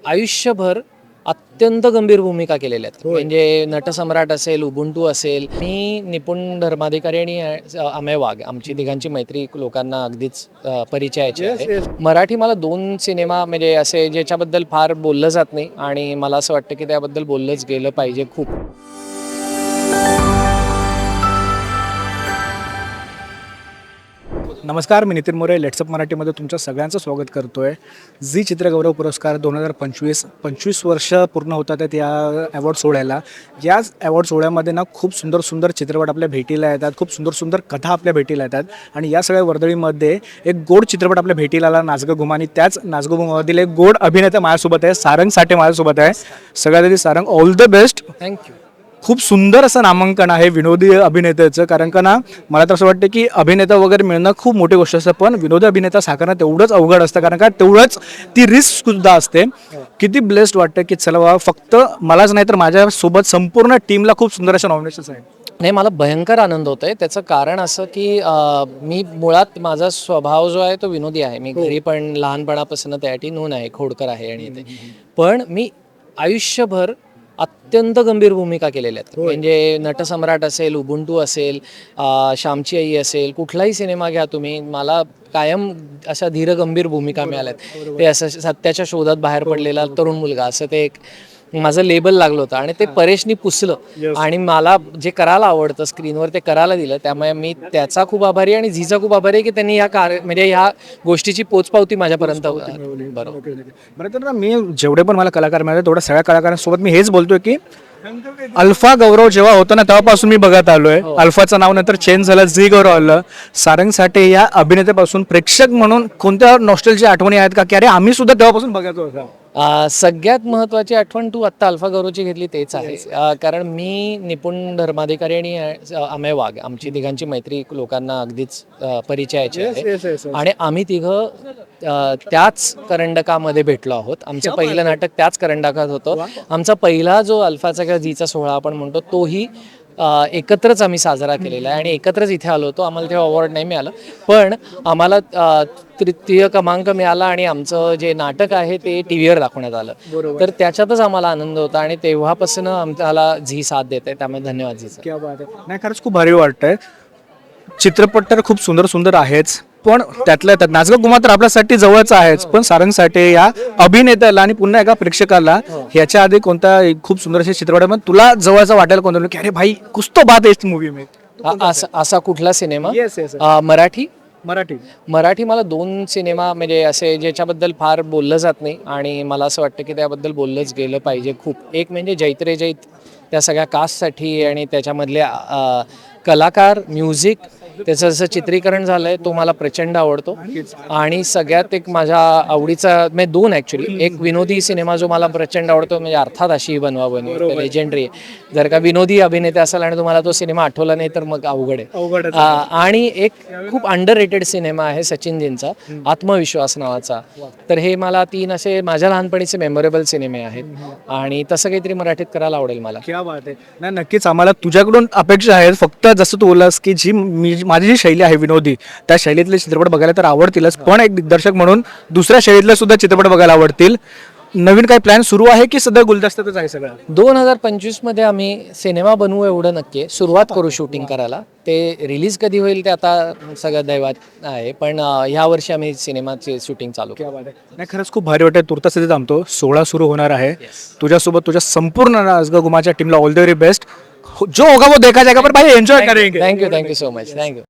आयुष्यभर अत्यंत गंभीर भूमिका केलेल्या आहेत. म्हणजे नटसम्राट असेल, उबुंटू असेल. मी निपुण धर्माधिकारी आणि अमेय वाघ, आमची तिघांची मैत्री लोकांना अगदीच परिचयाची आहे. मराठी मला 2 सिनेमा म्हणजे असे ज्याच्याबद्दल फार बोललं जात नाही आणि मला असं वाटतं की त्याबद्दल बोललंच गेलं पाहिजे खूप. नमस्कार, मी नितीन मोरे. लेट्सअप मराठीमध्ये तुमच्या सगळ्यांचं स्वागत करतो आहे. झी चित्रगौरव पुरस्कार 2025 वर्ष पूर्ण होतात आहेत या अवॉर्ड सोहळ्याला. याच अवॉर्ड सोहळ्यामध्ये ना खूप सुंदर चित्रपट आपल्या भेटीला येतात, खूप सुंदर कथा आपल्या भेटीला येतात आणि या सगळ्या वर्दळीमध्ये एक गोड चित्रपट आपल्या भेटीला आला, नाचगं घुम. आणि त्याच नाचगं घुममधील एक गोड अभिनेता माझ्यासोबत आहे, सारंग साठे माझ्यासोबत आहे. सगळ्यात आधी Sarang, all the best. Thank you. खूप सुंदर असं नामांकन आहे विनोदी अभिनेत्याचं. कारण का ना, मला तर असं वाटतं की अभिनेता वगैरे मिळणं खूप मोठी गोष्ट असते, पण विनोदी अभिनेता साकारणं तेवढंच अवघड असतं. कारण का तेवढंच ती रिस्क सुद्धा असते. किती ब्लेस्ड वाटतं की चला बाबा, फक्त मलाच नाही तर माझ्यासोबत संपूर्ण टीमला खूप सुंदर अशा नॉमिनेशन्स आहेत. नाही, मला भयंकर आनंद होतोय. त्याचं कारण असं की मी मुळात माझा स्वभाव जो आहे तो विनोदी आहे. मी घरी पण लहानपणापासून त्यासाठी नोंद आहे, खोडकर आहे आणि ते. पण मी आयुष्यभर अत्यंत गंभीर भूमिका केलेल्या आहेत. म्हणजे नटसम्राट असेल, उबुंटू असेल, श्यामची आई असेल, कुठलाही सिनेमा घ्या तुम्ही, मला कायम अशा धीरगंभीर भूमिका मिळाल्यात. ते असं सत्याच्या शोधात बाहेर पडलेला तरुण मुलगा, असं ते एक माझं लेबल लागलं होतं आणि ते परेशनी पुसलं आणि मला जे करायला आवडतं स्क्रीनवर ते करायला दिलं. त्यामुळे मी त्याचा खूप आभारी आणि झीचा खूप आभारी आहे की त्यांनी म्हणजे ह्या गोष्टीची पोचपावती माझ्यापर्यंत. बरोबर. बरं, तर ना मी जेवढे पण मला कलाकार मिळाले तेवढ्या सगळ्या कलाकारांसोबत मी हेच बोलतोय की अल्फा गौरव जेव्हा होतं ना तेव्हापासून मी बघत आलोय. अल्फाचं नाव नंतर चेंज झालं, झी गौरव आलं. सारंग साठे या अभिनेत्यापासून प्रेक्षक म्हणून कोणत्या नॉस्टॅल्जिया आठवणी आहेत का, की अरे आम्ही सुद्धा तेव्हापासून बघायचो होता? सगळ्यात महत्त्वाची आठवण तू आत्ता अल्फा गौरवची घेतली तेच आहे. कारण मी निपुण धर्माधिकारी आणि अमेय वाघ, आमची तिघांची मैत्री लोकांना अगदीच परिचयाची आहे. आणि आम्ही तिघं त्याच करंडकामध्ये भेटलो आहोत. आमचं पहिलं नाटक त्याच करंडकात होतं. आमचा पहिला जो अल्फाचा किंवा झीचा सोहळा आपण म्हणतो तोही एकत्रच आम्ही साजरा केलेला आहे आणि एकत्रच इथे आलो होतो. आम्हाला तेव्हा अवॉर्ड नाही मिळालं, पण आम्हाला तृतीय क्रमांक मिळाला आणि आमचं जे नाटक आहे ते टीव्हीवर दाखवण्यात आलं. तर त्याच्यातच आम्हाला आनंद होता आणि तेव्हापासून आम्हाला झी साथ देते, त्यामुळे धन्यवाद झीचा. क्या बात आहे. नाही, खरंच खूप भारी वाटतंय. चित्रपट तर खूप सुंदर आहेच, पण त्यातल्या त्यात नाचगं घुमा तर आपल्यासाठी जवळच आहेच, पण सारंग साठे या अभिनेत्याला आणि पुन्हा एका प्रेक्षकाला ह्याच्या आधी कोणता खूप सुंदर असे चित्रपट आहे तुला जवळचा वाटायला कोणतं की अरे भाई कुछ तो बात है इस मूवी में? असा कुठला सिनेमा? मराठी मला 2 सिनेमा म्हणजे असे ज्याच्याबद्दल फार बोललं जात नाही आणि मला असं वाटतं की त्याबद्दल बोललंच गेलं पाहिजे खूप. एक म्हणजे जैत रे जैत, त्या सगळ्या कास्टसाठी आणि त्याच्यामधले कलाकार, म्युझिक, त्याचं जसं चित्रीकरण झालंय तो मला प्रचंड आवडतो. आणि सगळ्यात एक माझ्या आवडीचा म्हणजे 2 ॲक्च्युली, एक विनोदी सिनेमा जो मला प्रचंड आवडतो म्हणजे अर्थात अशी बनवा बनवी, लेजेंडरी. जर का विनोदी अभिनेता असेल आणि तुम्हाला तो सिनेमा आठवला नाही तर मग अवघड आहे. आणि एक खूप अंडररेटेड सिनेमा आहे सचिनजींचा, आत्मविश्वास नावाचा. तर हे मला 3 असे माझ्या लहानपणीचे मेमोरेबल सिनेमे आहेत आणि तसं काहीतरी मराठीत करायला आवडेल मला. क्या बात आहे. नाही, नक्कीच आम्हाला तुझ्याकडून अपेक्षा आहेत. फक्त जसं तू बोललास की माझी जी शैली आहे विनोदी, त्या शैलीतले चित्रपट बघायला तर आवडतीलच, पण एक दिग्दर्शक म्हणून दुसऱ्या शैलीतले सुद्धा चित्रपट बघायला आवडतील. नवीन काही प्लॅन सुरू आहे की सध्या गुलदस्त्यातच आहे सगळं? 2025 मध्ये आम्ही सिनेमा बनवू एवढं नक्की आहे. सुरुवात करू शूटिंग करायला. ते रिलीज कधी होईल ते आता सगळं दैवात आहे, पण ह्या वर्षी आम्ही सिनेमाचे शूटिंग चालू करू. नाही, खरंच खूप भारी वाटतं. तुर्तास इथे थांबतो. सोहळा सुरू होणार आहे. तुझ्यासोबत तुझ्या संपूर्ण नाचगं घुमाच्या टीमला ऑल द व्हेरी बेस्ट. जो होगा वो देखा जाएगा, पर भाई एंजॉय करेंगे. Thank you so much. थँक्यू.